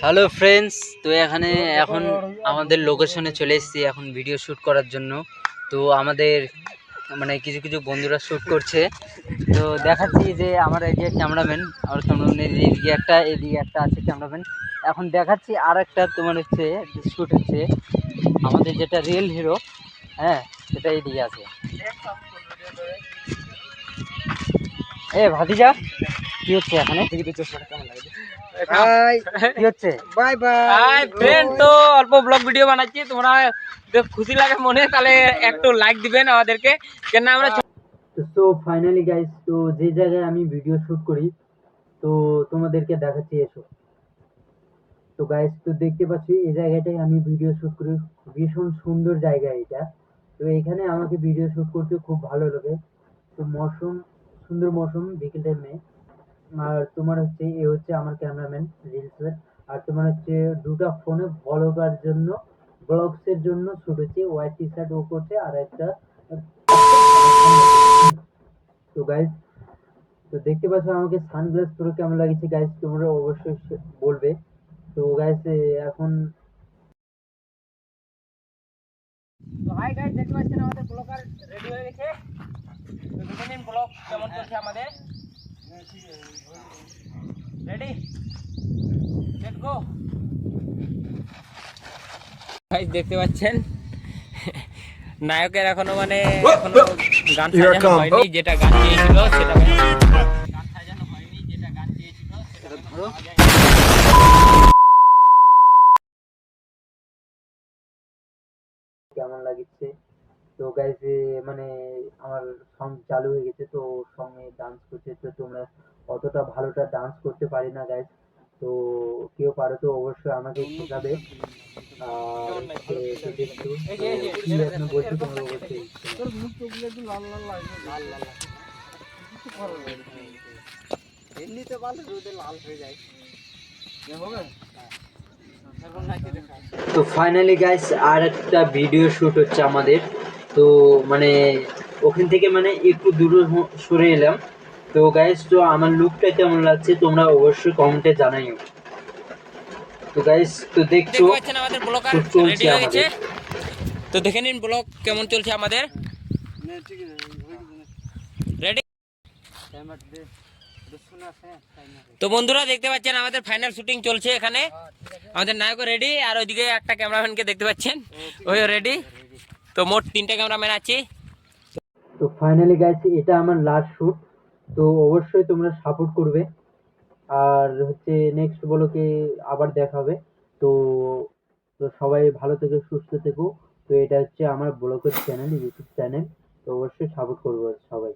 Hello friends, তো এখন আমাদের লোকেশনে চলে এসেছি এখন ভিডিও শ্যুট করার জন্য। তো আমাদের কিছু কিছু বন্ধুরা শ্যুট করছে। তো দেখাচ্ছি যে আমার এই যে ক্যামেরাম্যান, এদিকে একটা আছে ক্যামেরাম্যান। এখন দেখাচ্ছি আর একটা তোমার হচ্ছে শ্যুট হচ্ছে আমাদের যেটা রিয়েল হিরো, হ্যাঁ সেটা এইদিকে আছে। ভাতিজা কি হচ্ছে এখানে? কি হচ্ছে? বাই বাই ফ্রেন্ড, তো অল্প ব্লগ ভিডিও বানাচ্ছি, তোমরা খুশি লাগে মনে তাহলে একটু লাইক দিবেন আমাদেরকে, কেন আমরা। তো ফাইনালি গাইস, তো যে জায়গায় আমি ভিডিও শুট করি তো তোমাদেরকে দেখাচ্ছি, এসো। তো গাইস, তো দেখতে পাচ্ছি এই জায়গাটায় আমি ভিডিও শুট করি, ভীষণ সুন্দর জায়গা এটা। তো এখানে আমাকে ভিডিও শুট করতে খুব ভালো লাগে। তো সুন্দর মৌসুম, বিকেল টাইমে। আর তোমার হচ্ছে হচ্ছে আমার ক্যামেরাম্যান রিলসের। আর তোমার হচ্ছে দুটো ফোনে ব্লগস এর জন্য শুট হচ্ছে, হোয়াইট টি শার্ট ও করছে আর একটা। তো গাইস, তো দেখতে পাচ্ছ আমাকে সানগ্লাস পরে কেমন লাগছে গাইস, তোমরা অবশ্যই বলবে। তো গাইস এখন তো হাই গাইস, দেখতে পাচ্ছেন আমাদের ব্লগার রেডি হয়ে গেছে। তো দেখে নিন ব্লগ কেমন চলছে আমাদের। Ready, let's go. গাইস দেখতে পাচ্ছেন নায়কের এখনো গান সাজানো হয়নি, যেটা গান চেয়েছিল সেটা গান সাজানো হয়নি, যেটা গান চেয়েছিল সেটা ধরো। কেমন লাগছে? তো গাইস আমার সং চালু হয়ে গেছে, তো সঙ্গে ডান্স করছে। তো তোমরা অতটা ভালোটা ডান্স করতে পারি না গাইস, তো কেউ পারো তো অবশ্যই আমাকে শেখাবে। আর তো দেখছো কি এখন বলছি, তোমরা অবশ্যই তোর মুখ টুকলে একটু লাল লাল লাগবে, লাল লাল কিছু করার নেই। এমনিতে ভালো, রোদে লাল হয়ে যায় হবে। তো ফাইনালি গাইস, আর একটা ভিডিও শুট হচ্ছে আমাদের। তো ওখান থেকে একটু দূরে সরে এলাম। তো গাইস, তো আমার লুকটা কেমন লাগছে তোমরা অবশ্যই কমেন্টে জানাইও। তো গাইস, তো দেখছো আমাদের ব্লগার রেডি হয়ে গেছে। তো দেখে নিন ব্লগ কেমন চলছে আমাদের। রেডি। তো বন্ধুরা দেখতে পাচ্ছেন আমাদের ফাইনাল শুটিং চলছে এখানে। আমাদের নায়ক রেডি, আর ওইদিকে একটা ক্যামেরাম্যানকে দেখতে পাচ্ছেন, ওইও রেডি। তো মোট 3টে ক্যামেরাম্যান আছে। তো ফাইনালি গাইস, এটা আমার লাস্ট শুট। তো অবশ্যই তোমরা সাপোর্ট করবে। আর হচ্ছে নেক্সট ব্লগে আবার দেখা হবে। তো তো সবাই ভালো থেকো, সুস্থ থেকো। তো এটা হচ্ছে আমার ব্লগের চ্যানেল, ইউটিউব চ্যানেল। তো অবশ্যই সাপোর্ট করবো সবাই।